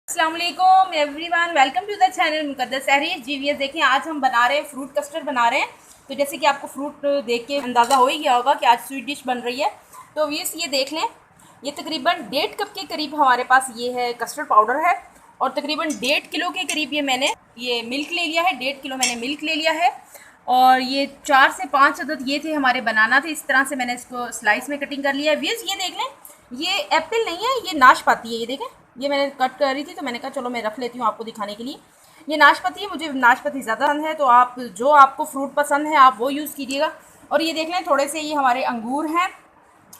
अस्सलाम वालेकुम everyone, welcome to the channel Muqaddas Sehri GVS. देखिए आज हम बना रहे हैं फ्रूट कस्टर्ड बना रहे हैं। तो जैसे कि आपको फ्रूट देख के अंदाज़ा हो ही गया होगा कि आज स्वीट डिश बन रही है। तो व्यूअर्स ये देख लें, ये तकरीबन 1.5 कप के करीब हमारे पास ये है कस्टर्ड पाउडर है और तकरीबन 1.5 किलो के करीब ये मिल्क ले लिया है। 1.5 किलो मैंने मिल्क ले लिया है और ये 4 से 5 अदद ये थे हमारे बनाना थे। इस तरह से मैंने इसको स्लाइस में कटिंग कर लिया है। व्यूअर्स ये देख लें, ये एप्पल नहीं है, ये नाशपाती है। ये देखें, ये मैंने कट कर रही थी तो मैंने कहा चलो मैं रख लेती हूँ आपको दिखाने के लिए। ये नाशपाती है, मुझे नाशपाती ज़्यादा पसंद है, तो आप जो आपको फ्रूट पसंद है आप वो यूज़ कीजिएगा। और ये देख लें, थोड़े से ये हमारे अंगूर हैं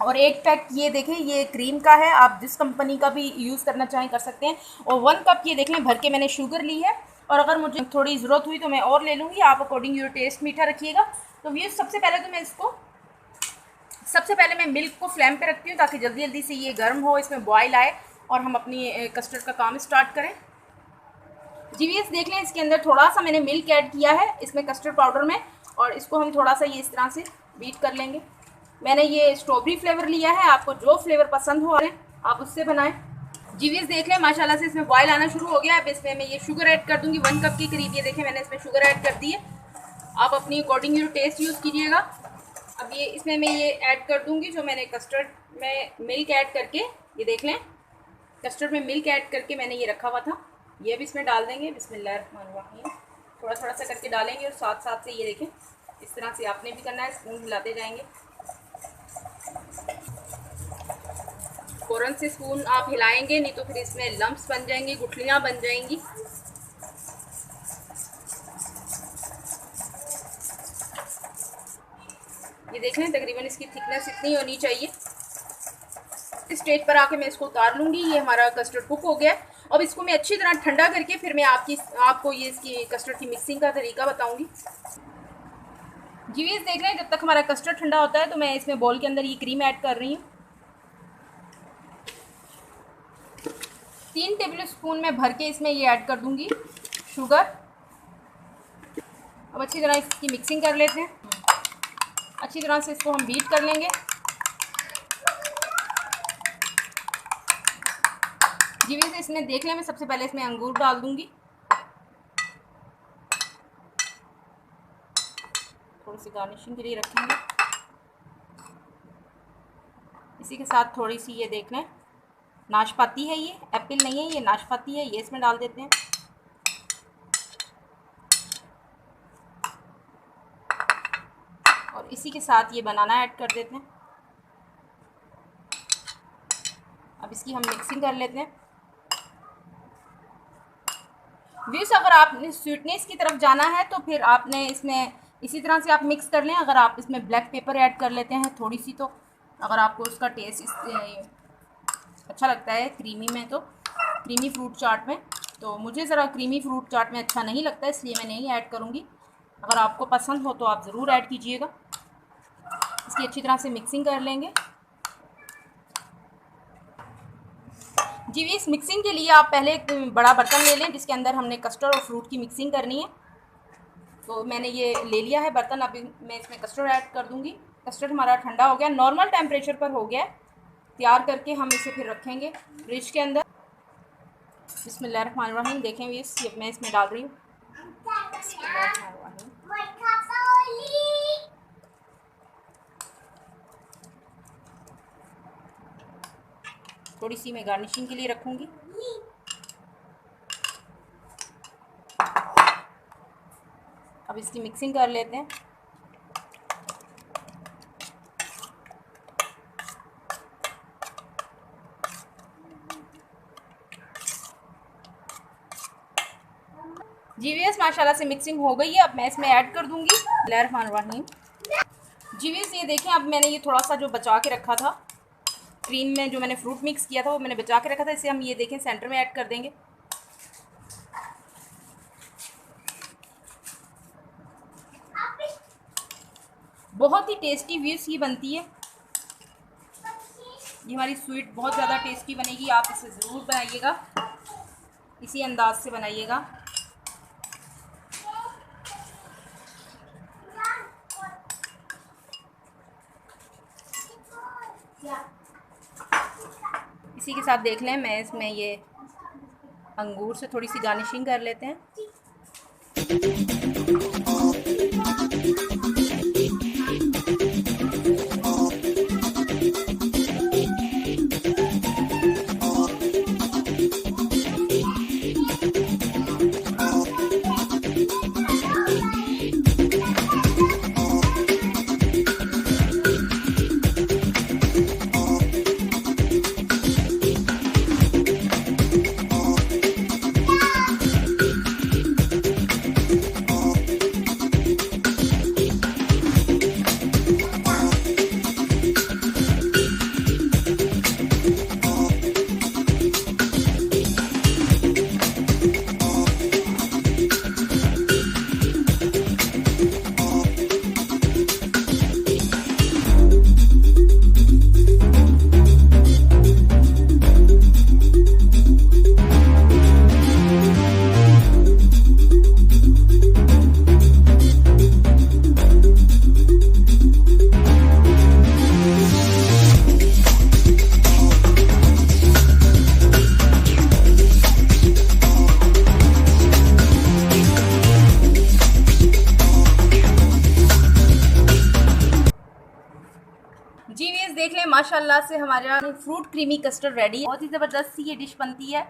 और एक पैक ये देखें, ये क्रीम का है, आप जिस कंपनी का भी यूज़ करना चाहें कर सकते हैं। और 1 कप ये देख लें भर के मैंने शुगर ली है और अगर मुझे थोड़ी ज़रूरत हुई तो मैं और ले लूँगी। आप अकॉर्डिंग योर टेस्ट मीठा रखिएगा। तो ये सबसे पहले मैं मिल्क को फ्लेम पे रखती हूँ ताकि जल्दी जल्दी से ये गर्म हो, इसमें बॉयल आए और हम अपनी कस्टर्ड का काम स्टार्ट करें। जीवीएस देख लें, इसके अंदर थोड़ा सा मैंने मिल्क ऐड किया है इसमें कस्टर्ड पाउडर में और इसको हम थोड़ा सा ये इस तरह से बीट कर लेंगे। मैंने ये स्ट्रॉबेरी फ्लेवर लिया है, आपको जो फ्लेवर पसंद हो आप उससे बनाएं। जीवीएस देख लें, माशाल्लाह से इसमें बॉयल आना शुरू हो गया है। अब इसमें मैं ये शुगर ऐड कर दूँगी 1 कप के करीब। ये देखें मैंने इसमें शुगर ऐड कर दी है, आप अपनी अकॉर्डिंग योर टेस्ट यूज़ कीजिएगा। अब ये इसमें मैं ये ऐड कर दूंगी जो मैंने कस्टर्ड में मिल्क ऐड करके, ये देख लें कस्टर्ड में मिल्क ऐड करके मैंने ये रखा हुआ था, ये भी इसमें डाल देंगे। बिस्मिल्लाहिर्रहमानिर्रहीम। थोड़ा थोड़ा सा करके डालेंगे और साथ साथ से ये देखें इस तरह से आपने भी करना है, स्पून हिलाते जाएंगे। फ़ौरन से स्पून आप हिलाएंगे नहीं तो फिर इसमें लम्प्स बन जाएंगी, गुठलियाँ बन जाएंगी। ये देख लें तकरीबन इसकी थिकनेस इतनी होनी चाहिए। इस स्टेज पर आके मैं इसको उतार लूँगी। ये हमारा कस्टर्ड कुक हो गया। अब इसको मैं अच्छी तरह ठंडा करके फिर मैं आपको ये इसकी कस्टर्ड की मिक्सिंग का तरीका बताऊँगी। जीवीएस देख रहे हैं, जब तक हमारा कस्टर्ड ठंडा होता है तो मैं इसमें बोल के अंदर ये क्रीम ऐड कर रही हूँ। 3 टेबल स्पून में भर के इसमें ये ऐड कर दूँगी शुगर। अब अच्छी तरह इसकी मिक्सिंग कर लेते हैं। अच्छी तरह से इसको हम बीट कर लेंगे। जीवीएस इसमें देख लें, मैं सबसे पहले इसमें अंगूर डाल दूंगी, थोड़ी सी गार्निशिंग के लिए रखेंगे। इसी के साथ थोड़ी सी ये देख लें नाशपाती है, ये एप्पल नहीं है, ये नाशपाती है, ये इसमें डाल देते हैं। और इसी के साथ ये बनाना ऐड कर देते हैं। अब इसकी हम मिक्सिंग कर लेते हैं। व्यूस अगर आपने स्वीटनेस की तरफ जाना है तो फिर आपने इसमें इसी तरह से आप मिक्स कर लें। अगर आप इसमें ब्लैक पेपर ऐड कर लेते हैं थोड़ी सी, तो अगर आपको उसका टेस्ट अच्छा लगता है क्रीमी में, तो क्रीमी फ्रूट चाट में, तो मुझे ज़रा क्रीमी फ्रूट चाट में अच्छा नहीं लगता, इसलिए मैं नहीं ऐड करूँगी। अगर आपको पसंद हो तो आप ज़रूर ऐड कीजिएगा। इसकी अच्छी तरह से मिक्सिंग कर लेंगे। जी इस मिक्सिंग के लिए आप पहले एक बड़ा बर्तन ले लें जिसके अंदर हमने कस्टर्ड और फ्रूट की मिक्सिंग करनी है। तो मैंने ये ले लिया है बर्तन। अभी मैं इसमें कस्टर्ड ऐड कर दूंगी। कस्टर्ड हमारा ठंडा हो गया, नॉर्मल टेम्परेचर पर हो गया है। तैयार करके हम इसे फिर रखेंगे फ्रिज के अंदर। बिस्मिल्लाहिर्रहमानिर्रहीम। देखें ये मैं इसमें डाल रही हूँ। थोड़ी सी मैं गार्निशिंग के लिए रखूँगी। अब इसकी मिक्सिंग कर लेते हैं। जीवीएस माशाल्लाह से मिक्सिंग हो गई है। अब मैं इसमें ऐड कर दूंगी बिस्मिल्लाहिर्रहमानिर्रहीम। जीवीएस ये देखें, अब मैंने ये थोड़ा सा जो बचा के रखा था क्रीम में, जो मैंने फ्रूट मिक्स किया था वो मैंने बचा के रखा था, इसे हम ये देखें सेंटर में ऐड कर देंगे। बहुत ही टेस्टी व्यूस ये बनती है। ये हमारी स्वीट बहुत ज़्यादा टेस्टी बनेगी। आप इसे ज़रूर बनाइएगा, इसी अंदाज से बनाइएगा। इसी के साथ देख लें, मैं इसमें ये अंगूर से थोड़ी सी गार्निशिंग कर लेते हैं। जी वीएस देख लें, माशाल्लाह से हमारा फ्रूट क्रीमी कस्टर्ड रेडी है। बहुत ही ज़बरदस्त सी ये डिश बनती है,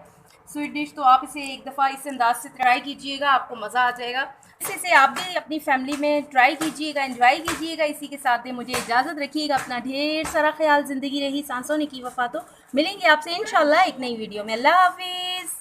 स्वीट डिश। तो आप इसे एक दफ़ा इस अंदाज से ट्राई कीजिएगा, आपको मज़ा आ जाएगा। इसे आप भी अपनी फैमिली में ट्राई कीजिएगा, एंजॉय कीजिएगा। इसी के साथ मुझे इजाज़त रखिएगा। अपना ढेर सारा ख्याल। ज़िंदगी रही सांसों ने की वफ़ा। तो मिलेंगे आपसे इंशाल्लाह एक नई वीडियो में। अल्लाह हाफिज़।